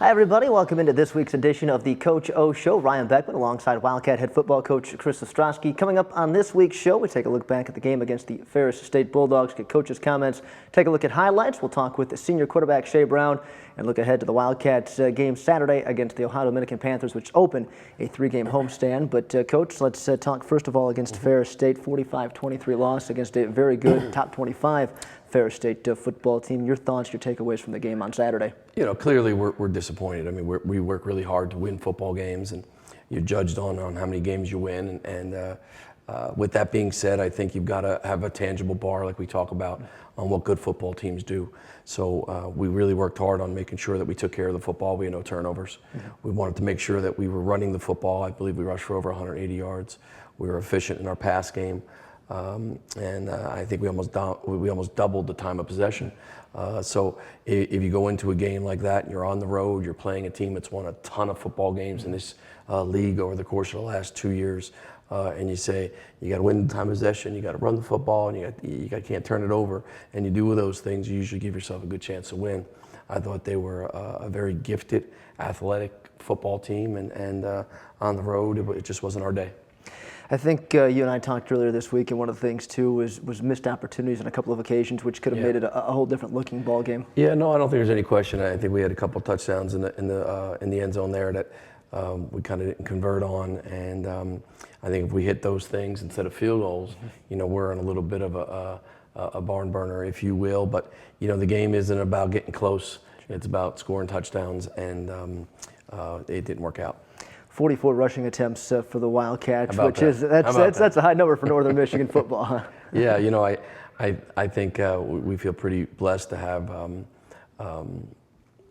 Hi, everybody. Welcome into this week's edition of the Coach O Show. Ryan Beckman alongside Wildcat head football coach Chris Ostrowsky. Coming up on this week's show, we take a look back at the game against the Ferris State Bulldogs, get coaches' comments, take a look at highlights. We'll talk with the senior quarterback Shea Brown and look ahead to the Wildcats game Saturday against the Ohio Dominican Panthers, which open a 3-game homestand. But, Coach, let's talk first of all against Ferris State, 45-23 loss against a very good top 25 Ferris State football team. Your thoughts, your takeaways from the game on Saturday? You know, clearly we're disappointed. I mean, we work really hard to win football games, and you're judged on how many games you win. And with that being said, I think you've got to have a tangible bar, like we talk about, on what good football teams do. So we really worked hard on making sure that we took care of the football. We had no turnovers. We wanted to make sure that we were running the football. I believe we rushed for over 180 yards. We were efficient in our pass game. And I think we almost doubled the time of possession. So if you go into a game like that and you're on the road, you're playing a team that's won a ton of football games in this league over the course of the last 2 years, and you say you got to win the time of possession, you got to run the football, and you can't turn it over, and you do those things, you usually give yourself a good chance to win. I thought they were a very gifted, athletic football team, and on the road, it just wasn't our day. I think you and I talked earlier this week, and one of the things too was missed opportunities on a couple of occasions, which could have made it a whole different looking ball game. Yeah, no, I don't think there's any question. I think we had a couple of touchdowns in the end zone there that we kind of didn't convert on, and I think if we hit those things instead of field goals, you know, we're in a little bit of a barn burner, if you will. But you know, the game isn't about getting close; it's about scoring touchdowns, and it didn't work out. 44 rushing attempts for the Wildcats, which is that's a high number for Northern Michigan football. Huh? Yeah, you know, I think we feel pretty blessed to have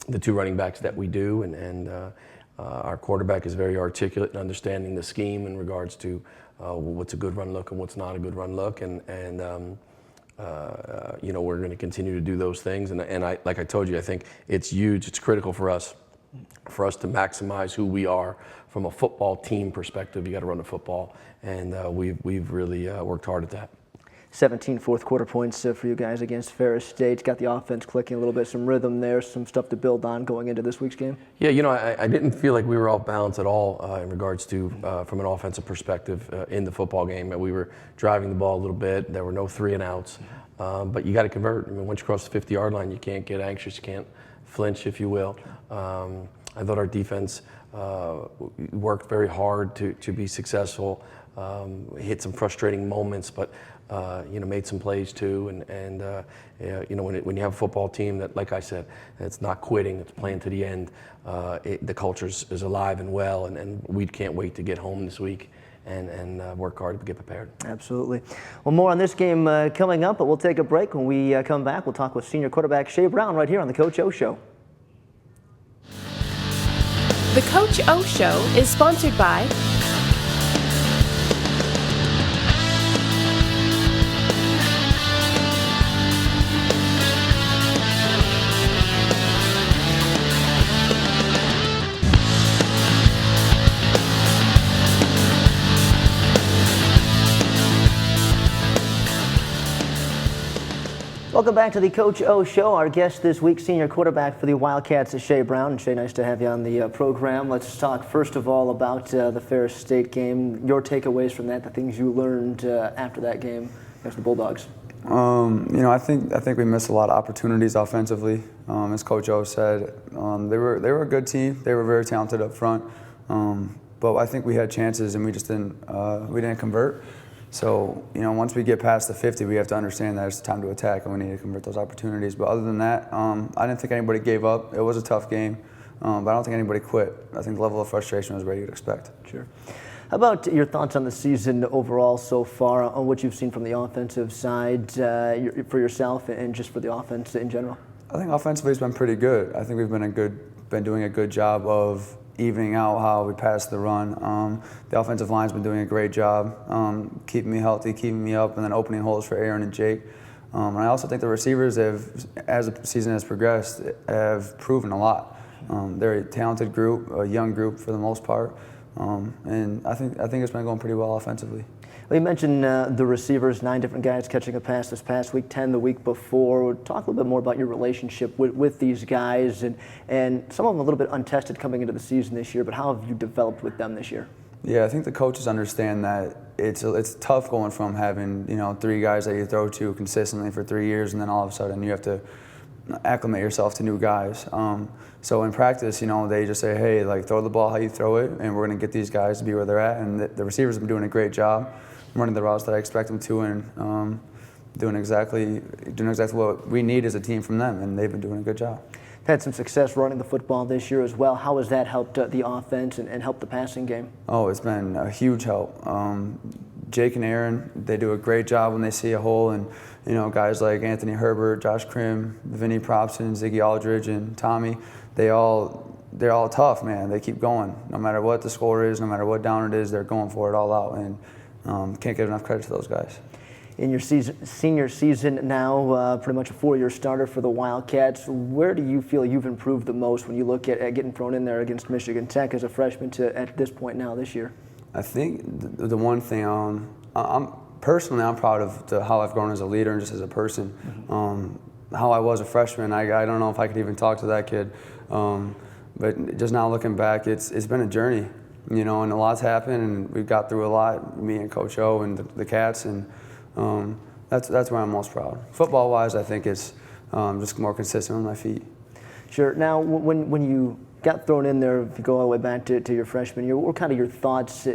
the two running backs that we do, and our quarterback is very articulate in understanding the scheme in regards to what's a good run look and what's not a good run look, and you know, we're going to continue to do those things, and like I told you, I think it's huge, it's critical for us to maximize who we are from a football team perspective. You got to run the football, and we've really worked hard at that. 17 fourth quarter points for you guys against Ferris State. Got the offense clicking a little bit, some rhythm there, some stuff to build on going into this week's game. Yeah, you know, I didn't feel like we were off balance at all in regards to from an offensive perspective in the football game. We were driving the ball a little bit. There were no 3 and outs, but you got to convert. I mean, once you cross the 50-yard line, you can't get anxious, you can't flinch, if you will. I thought our defense worked very hard to be successful, hit some frustrating moments, but you know, made some plays too. And you know, when you have a football team that, like I said, it's not quitting, it's playing to the end, the culture is alive and well, and we can't wait to get home this week and work hard to get prepared. Absolutely. Well, more on this game coming up, but we'll take a break. When we come back, we'll talk with senior quarterback Shea Brown right here on the Coach O Show. The Coach O Show is sponsored by Welcome back to the Coach O Show. Our guest this week, senior quarterback for the Wildcats, is Shea Brown. And Shea, nice to have you on the program. Let's talk first of all about the Ferris State game. Your takeaways from that, the things you learned after that game against the Bulldogs. You know, I think we missed a lot of opportunities offensively. As Coach O said, they were a good team. They were very talented up front, but I think we had chances and we just didn't convert. So, you know, once we get past the 50, we have to understand that it's time to attack and we need to convert those opportunities. But other than that, I didn't think anybody gave up. It was a tough game, but I don't think anybody quit. I think the level of frustration was where you'd expect. Sure. How about your thoughts on the season overall so far, on what you've seen from the offensive side for yourself and just for the offense in general? I think offensively it's been pretty good. I think we've been doing a good job of evening out how we pass the run. The offensive line's been doing a great job keeping me healthy, keeping me up, and then opening holes for Aaron and Jake. And I also think the receivers have, as the season has progressed, have proven a lot. They're a talented group, a young group for the most part, and I think it's been going pretty well offensively. Well, you mentioned the receivers, 9 different guys catching a pass this past week, 10 the week before. Talk a little bit more about your relationship with these guys, and some of them a little bit untested coming into the season this year, but how have you developed with them this year? Yeah, I think the coaches understand that it's tough going from having 3 guys that you throw to consistently for 3 years, and then all of a sudden you have to acclimate yourself to new guys. So in practice, they just say, hey, like throw the ball how you throw it, and we're going to get these guys to be where they're at. And the receivers have been doing a great job running the routes that I expect them to, and doing exactly what we need as a team from them, and they've been doing a good job. Had some success running the football this year as well. How has that helped the offense and helped the passing game? Oh, it's been a huge help. Jake and Aaron, they do a great job when they see a hole, and guys like Anthony Herbert, Josh Krim, Vinny Propson, Ziggy Aldridge, and Tommy, they're all tough, man. They keep going. No matter what the score is, no matter what down it is, they're going for it all out, and can't get enough credit to those guys. In your senior season now, pretty much a 4-year starter for the Wildcats, where do you feel you've improved the most when you look at getting thrown in there against Michigan Tech as a freshman to at this point now this year? I think the one thing I'm proud of how I've grown as a leader and just as a person. How I was a freshman, I don't know if I could even talk to that kid. But just now looking back, it's been a journey, and a lot's happened, and we've got through a lot, me and Coach O and the Cats, and that's where I'm most proud. Football-wise, I think it's just more consistent on my feet. Sure. Now, when you got thrown in there, if you go all the way back to your freshman year, what were kind of your thoughts?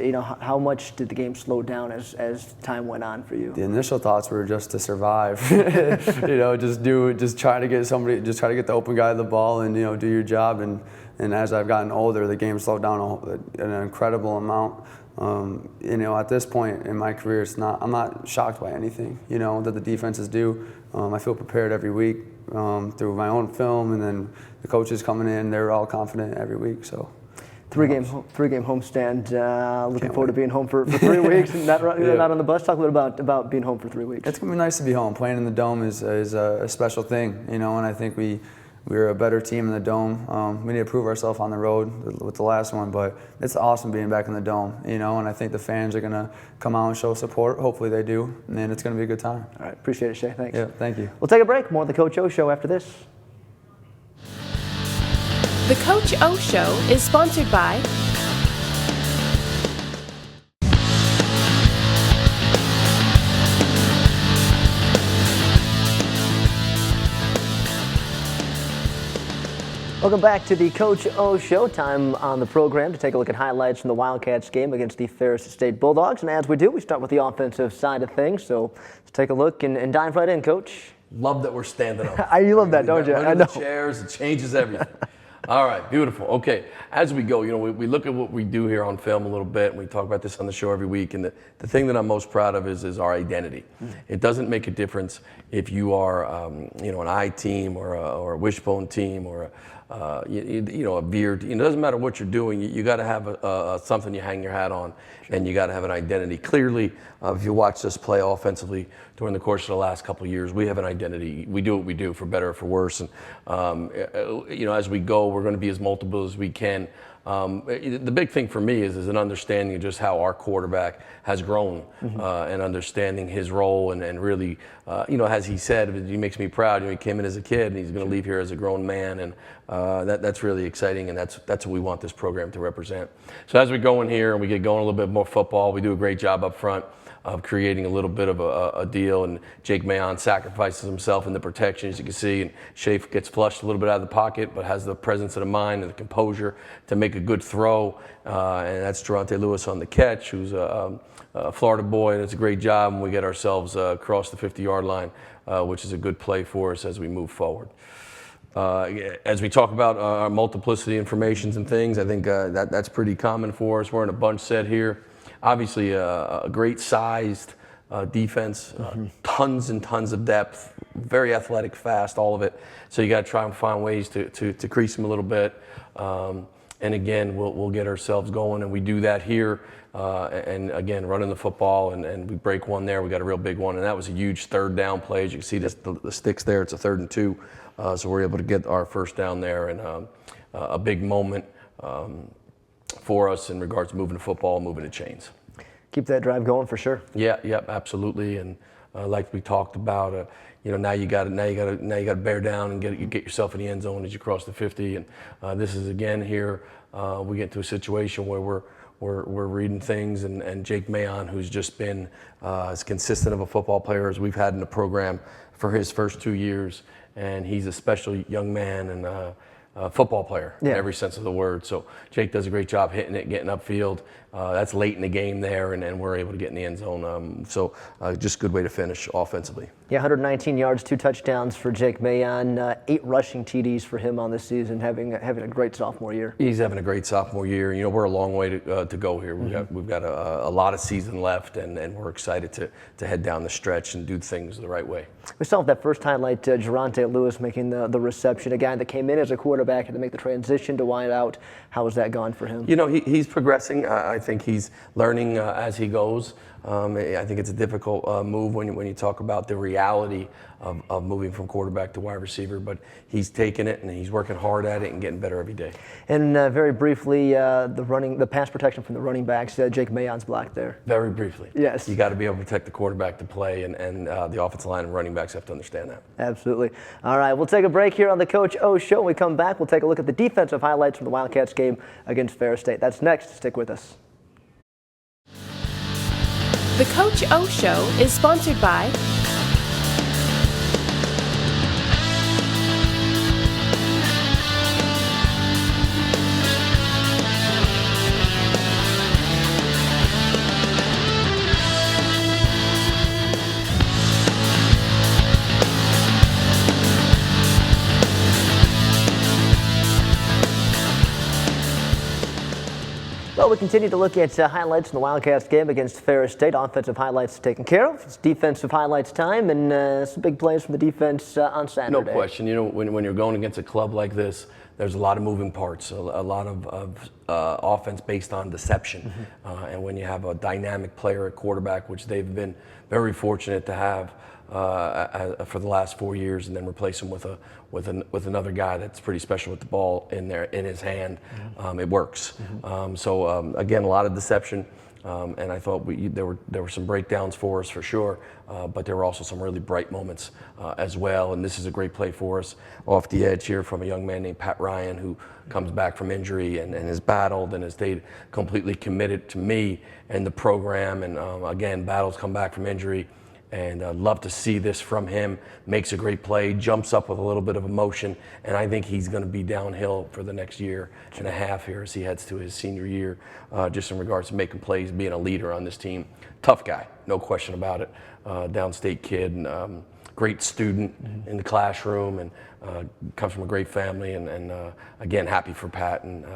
How much did the game slow down as time went on for you? The initial thoughts were just to survive. Just try to get the open guy the ball and do your job. And as I've gotten older, the game slowed down an incredible amount. At this point in my career, I'm not shocked by anything, that the defenses do. I feel prepared every week through my own film, and then the coaches coming in, they're all confident every week. So, three-game homestand. Looking forward to being home for 3 weeks and not on the bus. Talk a little about being home for 3 weeks. It's gonna be nice to be home. Playing in the Dome is a special thing, and I think we're a better team in the Dome. We need to prove ourselves on the road with the last one, but it's awesome being back in the Dome, and I think the fans are going to come out and show support. Hopefully they do, and then it's going to be a good time. All right, appreciate it, Shay. Thanks. Yeah, thank you. We'll take a break. More of the Coach O Show after this. The Coach O Show is sponsored by Welcome back to the Coach O Show. Time on the program to take a look at highlights from the Wildcats game against the Ferris State Bulldogs. And as we do, we start with the offensive side of things. So let's take a look and dive right in, Coach. Love that we're standing up. You love that, don't you? I know. The chairs, it changes everything. All right, beautiful. Okay, as we go, we look at what we do here on film a little bit, and we talk about this on the show every week. And the thing that I'm most proud of is our identity. It doesn't make a difference if you are, an I team or a wishbone team or a beard. It doesn't matter what you're doing. You got to have something you hang your hat on, and you got to have an identity. Clearly, if you watch us play offensively during the course of the last couple of years, we have an identity. We do what we do, for better or for worse. And as we go, we're going to be as multiple as we can. The big thing for me is an understanding of just how our quarterback has grown and understanding his role and really, as he said, he makes me proud. He came in as a kid and he's going to leave here as a grown man, and that's really exciting, and that's what we want this program to represent. So as we go in here and we get going a little bit more football, we do a great job up front of creating a little bit of a deal, and Jake Mayon sacrifices himself in the protection, as you can see, and Shafe gets flushed a little bit out of the pocket, but has the presence of the mind and the composure to make a good throw, and that's Durante Lewis on the catch, who's a Florida boy, and it's a great job, and we get ourselves across the 50-yard line, which is a good play for us as we move forward. As we talk about our multiplicity informations and things, I think that's pretty common for us. We're in a bunch set here. Obviously, a great sized defense, tons and tons of depth, very athletic, fast, all of it. So you got to try and find ways to crease them a little bit. And again, we'll get ourselves going, and we do that here. And again, running the football, and we break one there. We got a real big one, and that was a huge third down play. As you can see, the sticks there. It's a 3rd and 2, so we're able to get our first down there, and a big moment for us in regards to moving the football, moving the chains. Keep that drive going for sure. Yeah, yep, absolutely. And like we talked about, now you got to bear down and get yourself in the end zone as you cross the 50. And this is again here, we get to a situation where we're reading things, and Jake Mayon, who's just been as consistent of a football player as we've had in the program for his first 2 years, and he's a special young man and a football player in every sense of the word. So Jake does a great job hitting it, getting upfield. That's late in the game there, and we're able to get in the end zone. So just a good way to finish offensively. Yeah, 119 yards, 2 touchdowns for Jake Mayon, 8 rushing TDs for him on this season, having a great sophomore year. He's having a great sophomore year. We're a long way to go here. We've got a lot of season left, and we're excited to head down the stretch and do things the right way. We saw that first highlight, Geronte Lewis making the reception, a guy that came in as a quarterback and to make the transition to wide out. How has that gone for him? He's progressing. I think he's learning as he goes. I think it's a difficult move when you talk about the reality of moving from quarterback to wide receiver, but he's taking it and he's working hard at it and getting better every day. And very briefly, the pass protection from the running backs, Jake Mayon's blocked there. Very briefly. Yes. You got to be able to protect the quarterback to play, and the offensive line and running backs have to understand that. Absolutely. All right, we'll take a break here on the Coach O Show. When we come back, we'll take a look at the defensive highlights from the Wildcats game against Ferris State. That's next. Stick with us. The Coach O Show is sponsored by Well, we continue to look at highlights in the Wildcats game against Ferris State. Offensive highlights taken care of. It's defensive highlights time, and some big plays from the defense on Saturday. No question. When you're going against a club like this, there's a lot of moving parts, a lot of offense based on deception. And when you have a dynamic player at quarterback, which they've been very fortunate to have for the last 4 years, and then replace him with another guy that's pretty special with the ball in his hand, it works. So again, a lot of deception. And I thought there were some breakdowns for us for sure, but there were also some really bright moments as well. And this is a great play for us off the edge here from a young man named Pat Ryan, who comes back from injury and has battled and has stayed completely committed to me and the program. And again, battles come back from injury. And I'd love to see this from him. Makes a great play, jumps up with a little bit of emotion, and I think he's going to be downhill for the next year and a half here as he heads to his senior year, just in regards to making plays, being a leader on this team. Tough guy, no question about it. Downstate kid, and, great student in the classroom, and comes from a great family. And again, happy for Pat, and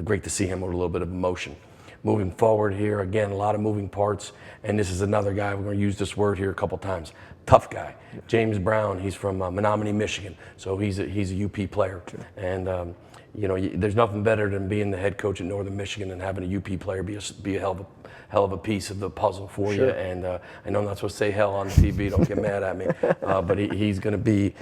great to see him with a little bit of emotion. Moving forward here, again, a lot of moving parts, and this is another guy, we're going to use this word here a couple times, tough guy. James Brown, he's from Menominee, Michigan, so he's a UP player. And there's nothing better than being the head coach at Northern Michigan and having a UP player be a hell of a piece of the puzzle for you. And I know I'm not supposed to say hell on TV, don't get mad at me, but he's going to be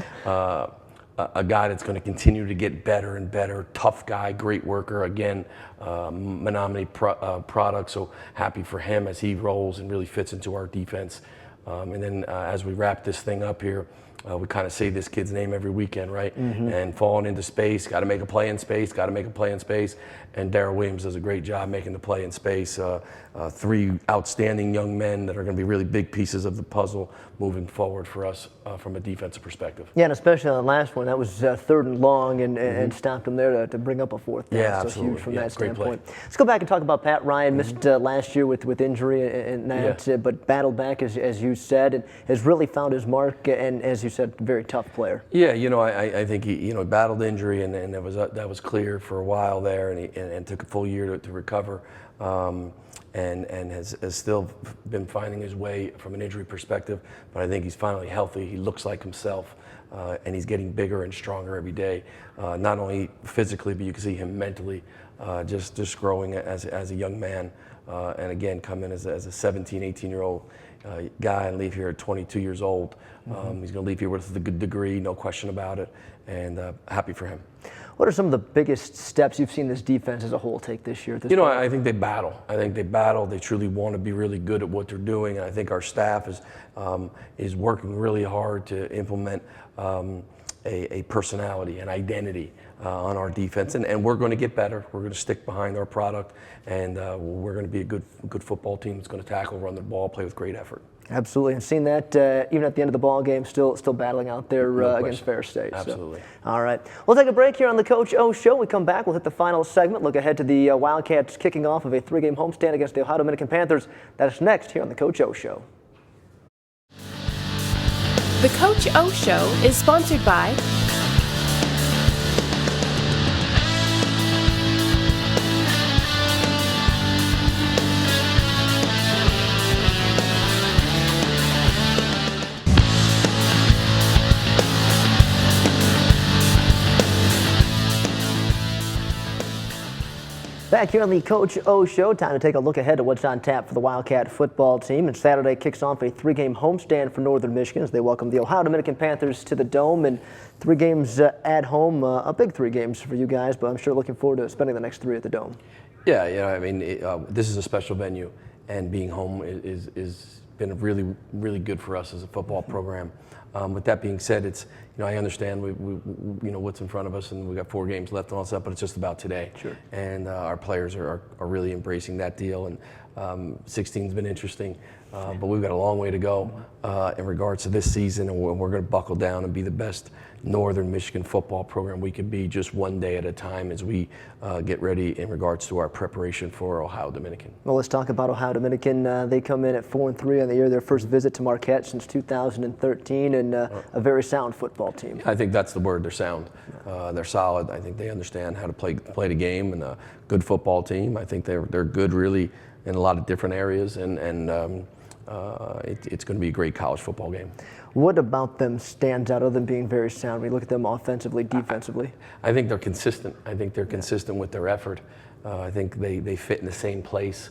a guy that's going to continue to get better and better. Tough guy, great worker. Again, Menominee product, so happy for him as he rolls and really fits into our defense. And then as we wrap this thing up here, we kind of say this kid's name every weekend, right? And falling into space, got to make a play in space, got to make a play in space. And Darrell Williams does a great job making the play in space. 3 outstanding young men that are going to be really big pieces of the puzzle moving forward for us from a defensive perspective. Yeah, and especially on the last one, that was 3rd and long, and stopped him there to bring up a 4th down. Yeah, so absolutely. Huge from Yeah, that great standpoint. Let's go back and talk about Pat Ryan. Missed last year with injury and that, but battled back, as you said, and has really found his mark, and as you said, very tough player. Yeah, I think he battled injury, and that was clear for a while there, and took a full year to recover. And has still been finding his way from an injury perspective, but I think he's finally healthy. He looks like himself, and he's getting bigger and stronger every day, not only physically, but you can see him mentally, just growing as a young man. And again, come in as a 17, 18-year-old guy and leave here at 22 years old. He's going to leave here with a good degree, no question about it, and happy for him. What are some of the biggest steps you've seen this defense as a whole take this year? You know, I think they battle. They truly want to be really good at what they're doing, and I think our staff is working really hard to implement a personality, an identity on our defense, and we're going to get better. We're going to stick behind our product, and we're going to be a good football team that's going to tackle, run the ball, play with great effort. Absolutely. I've seen that even at the end of the ball game, still battling out there against Ferris State. Absolutely. So. All right. We'll take a break here on the Coach O Show. We come back, we'll hit the final segment, look ahead to the Wildcats kicking off of a 3-game homestand against the Ohio Dominican Panthers. That's next here on the Coach O Show. The Coach O Show is sponsored by Back here on the Coach O Show, time to take a look ahead to what's on tap for the Wildcat football team. And Saturday kicks off a 3-game homestand for Northern Michigan as they welcome the Ohio Dominican Panthers to the Dome. And 3 games at home, a big 3 games for you guys, but I'm sure looking forward to spending the next 3 at the Dome. Yeah, I mean, this is a special venue, and being home is been really good for us as a football program. With that being said, it's I understand we what's in front of us, and we got 4 games left and all that stuff, but it's just about today. Sure. And our players are really embracing that deal. And 16's been interesting, but we've got a long way to go in regards to this season, and we're going to buckle down and be the best Northern Michigan football program we can be, just one day at a time as we get ready in regards to our preparation for Ohio Dominican. Well, let's talk about Ohio Dominican. They come in at 4-3 on the year, their first visit to Marquette since 2013, and a very sound football team. I think that's the word. They're sound. They're solid. I think they understand how to play the game, and a good football team. I think they're good really in a lot of different areas, and it's going to be a great college football game. What about them stands out other than being very sound? We look at them offensively, defensively. I think they're consistent. I think they're consistent with their effort. I think they fit in the same place,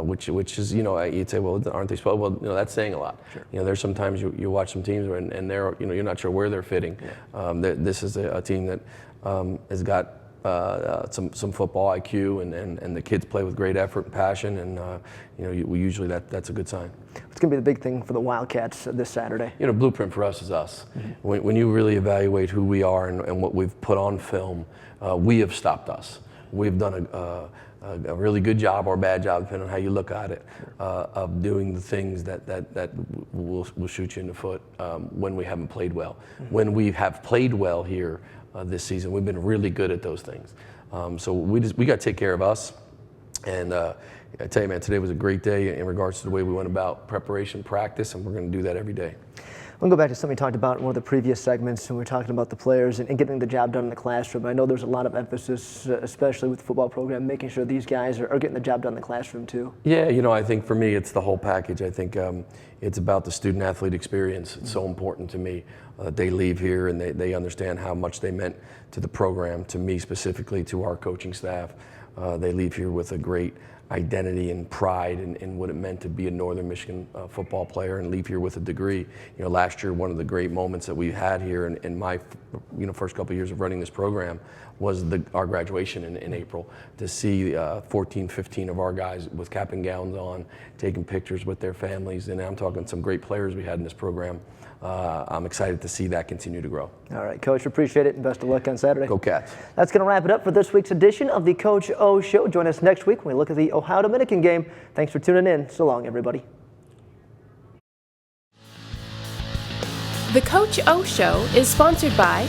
which is you'd say, well, aren't they supposed? Well, that's saying a lot. Sure. There's sometimes you watch some teams and they're you're not sure where they're fitting. Yeah. This is a team that has got some football IQ, and the kids play with great effort and passion, and usually that's a good sign. It's going to be the big thing for the Wildcats this Saturday. Blueprint for us is us. Mm-hmm. When you really evaluate who we are and what we've put on film, we have stopped us. We've done a really good job or a bad job, depending on how you look at it, of doing the things that will shoot you in the foot when we haven't played well. Mm-hmm. When we have played well here this season, we've been really good at those things. So we got to take care of us. And I tell you, man, today was a great day in regards to the way we went about preparation, practice, and we're going to do that every day. I'm going to go back to something we talked about in one of the previous segments when we were talking about the players and getting the job done in the classroom. I know there's a lot of emphasis, especially with the football program, making sure these guys are getting the job done in the classroom too. Yeah, I think for me it's the whole package. I think it's about the student-athlete experience. It's so important to me. They leave here and they understand how much they meant to the program, to me specifically, to our coaching staff. They leave here with a great identity and pride in what it meant to be a Northern Michigan football player, and leave here with a degree. Last year, one of the great moments that we had here in my first couple of years of running this program was our graduation in April. To see 14, 15 of our guys with cap and gowns on, taking pictures with their families, and I'm talking some great players we had in this program. I'm excited to see that continue to grow. All right, Coach, appreciate it, and best of luck on Saturday. Go Cats. That's going to wrap it up for this week's edition of the Coach O Show. Join us next week when we look at the Ohio Dominican game. Thanks for tuning in. So long, everybody. The Coach O Show is sponsored by